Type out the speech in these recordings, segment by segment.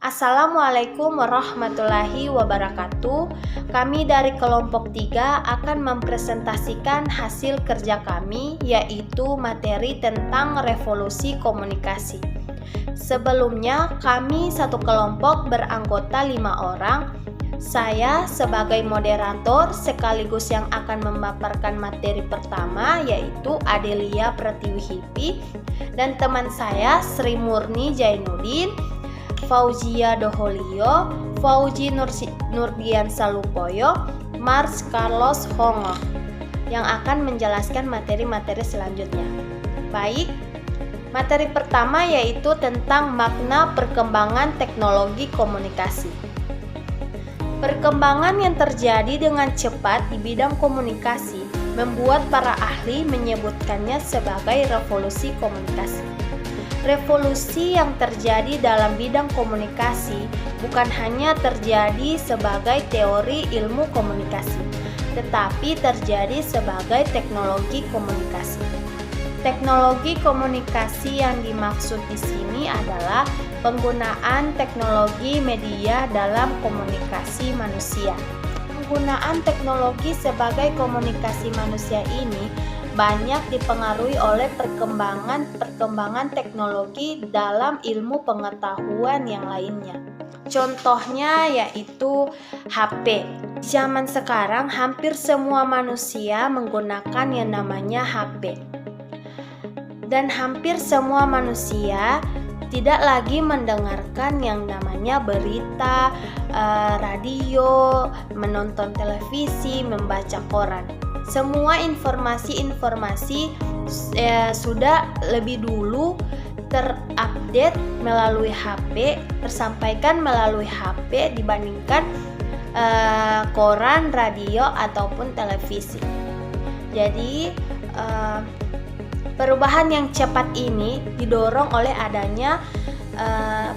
Assalamualaikum warahmatullahi wabarakatuh. Kami dari kelompok 3 akan mempresentasikan hasil kerja kami, yaitu materi tentang revolusi komunikasi. Sebelumnya, kami satu kelompok beranggota 5 orang. Saya sebagai moderator sekaligus yang akan memaparkan materi pertama, yaitu Adelia Pratiwihipi, dan teman saya Sri Murni Jainuddin, Fauzia Doholio, Fauji Nurdian Salupoyo, Mars Carlos Hongo yang akan menjelaskan materi-materi selanjutnya. Baik, materi pertama yaitu tentang makna perkembangan teknologi komunikasi. Perkembangan yang terjadi dengan cepat di bidang komunikasi membuat para ahli menyebutkannya sebagai revolusi komunikasi. Revolusi yang terjadi dalam bidang komunikasi bukan hanya terjadi sebagai teori ilmu komunikasi, tetapi terjadi sebagai teknologi komunikasi. Teknologi komunikasi yang dimaksud di sini adalah penggunaan teknologi media dalam komunikasi manusia. Penggunaan teknologi sebagai komunikasi manusia ini banyak dipengaruhi oleh perkembangan teknologi dalam ilmu pengetahuan yang lainnya. Contohnya yaitu HP. Zaman sekarang hampir semua manusia menggunakan yang namanya HP. Dan hampir semua manusia tidak lagi mendengarkan yang namanya berita, radio, menonton televisi, membaca koran. Semua informasi sudah lebih dulu terupdate melalui HP, tersampaikan melalui HP dibandingkan koran, radio, ataupun televisi. Jadi perubahan yang cepat ini didorong oleh adanya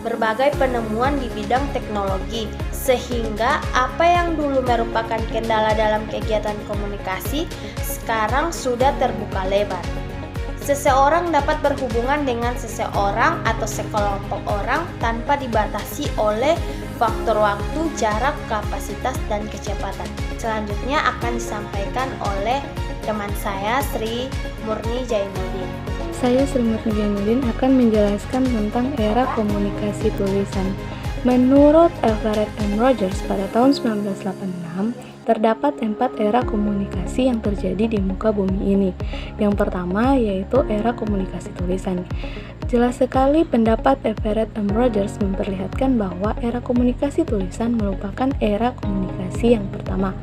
berbagai penemuan di bidang teknologi, sehingga apa yang dulu merupakan kendala dalam kegiatan komunikasi sekarang sudah terbuka lebar. Seseorang dapat berhubungan dengan seseorang atau sekelompok orang tanpa dibatasi oleh faktor waktu, jarak, kapasitas, dan kecepatan. Selanjutnya akan disampaikan oleh teman saya Sri Murni Jainuddin. Saya Sri Murni Jainuddin akan menjelaskan tentang era komunikasi tulisan. Menurut Everett M. Rogers pada tahun 1986, terdapat 4 era komunikasi yang terjadi di muka bumi ini. Yang pertama yaitu era komunikasi tulisan. Jelas sekali pendapat Everett M. Rogers memperlihatkan bahwa era komunikasi tulisan merupakan era komunikasi yang pertama.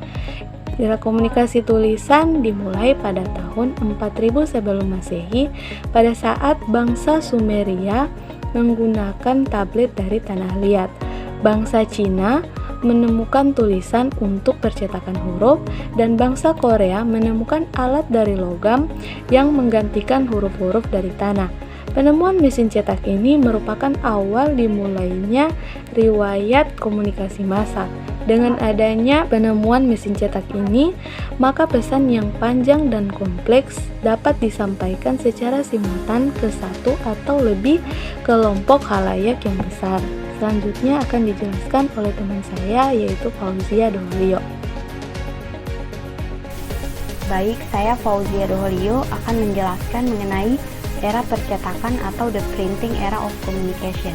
Era komunikasi tulisan dimulai pada tahun 4000 sebelum Masehi pada saat bangsa Sumeria menggunakan tablet dari tanah liat. Bangsa Cina menemukan tulisan untuk percetakan huruf dan bangsa Korea menemukan alat dari logam yang menggantikan huruf-huruf dari tanah. Penemuan mesin cetak ini merupakan awal dimulainya riwayat komunikasi massa. Dengan adanya penemuan mesin cetak ini, maka pesan yang panjang dan kompleks dapat disampaikan secara simultan ke satu atau lebih kelompok khalayak yang besar. Selanjutnya akan dijelaskan oleh teman saya yaitu Fauzia Doholio. Baik, saya Fauzia Doholio akan menjelaskan mengenai era percetakan atau the printing era of communication.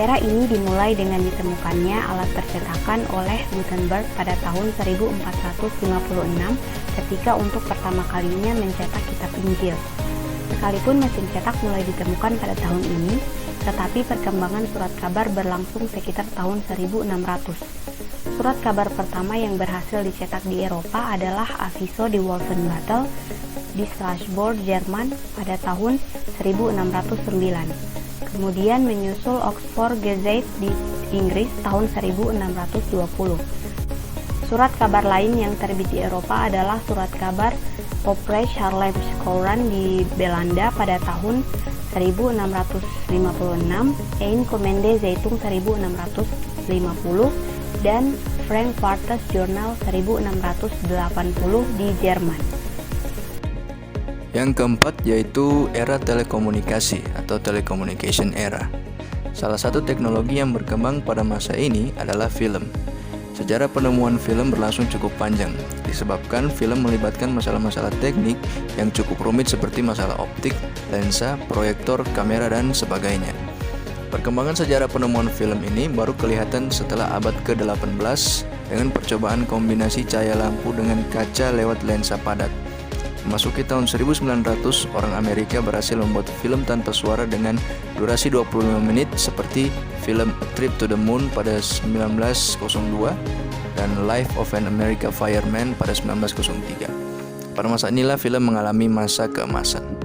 Era ini dimulai dengan ditemukannya alat percetakan oleh Gutenberg pada tahun 1456 ketika untuk pertama kalinya mencetak kitab Injil. Sekalipun mesin cetak mulai ditemukan pada tahun ini, tetapi perkembangan surat kabar berlangsung sekitar tahun 1600. Surat kabar pertama yang berhasil dicetak di Eropa adalah Aviso di Wolfenbüttel di Strasbourg, Jerman pada tahun 1609. Kemudian menyusul Oxford Gazette di Inggris tahun 1620. Surat kabar lain yang terbit di Eropa adalah surat kabar Oprecht Haarlems Courant di Belanda pada tahun 1656, Een Kommende Zeitung 1650, dan Frankfurter Journal 1680 di Jerman. Yang keempat yaitu era telekomunikasi atau telecommunication era. Salah satu teknologi yang berkembang pada masa ini adalah film. Sejarah penemuan film berlangsung cukup panjang, disebabkan film melibatkan masalah-masalah teknik yang cukup rumit seperti masalah optik, lensa, proyektor, kamera, dan sebagainya. Perkembangan sejarah penemuan film ini baru kelihatan setelah abad ke-18 dengan percobaan kombinasi cahaya lampu dengan kaca lewat lensa padat. Memasuki tahun 1900, orang Amerika berhasil membuat film tanpa suara dengan durasi 25 menit seperti film A Trip to the Moon pada 1902 dan Life of an American Fireman pada 1903. Pada masa inilah film mengalami masa keemasan.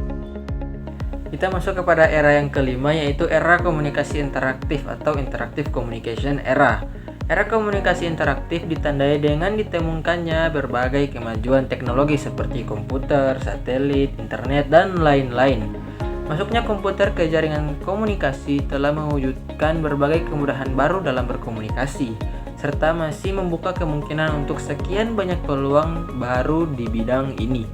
Kita masuk kepada era yang kelima, yaitu era komunikasi interaktif atau interactive communication era. Era komunikasi interaktif ditandai dengan ditemukannya berbagai kemajuan teknologi seperti komputer, satelit, internet, dan lain-lain. Masuknya komputer ke jaringan komunikasi telah mewujudkan berbagai kemudahan baru dalam berkomunikasi, serta masih membuka kemungkinan untuk sekian banyak peluang baru di bidang ini.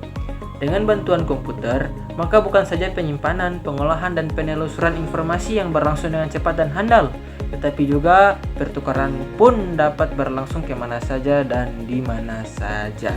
Dengan bantuan komputer, maka bukan saja penyimpanan, pengolahan, dan penelusuran informasi yang berlangsung dengan cepat dan handal, tetapi juga pertukaran pun dapat berlangsung kemana saja dan di mana saja.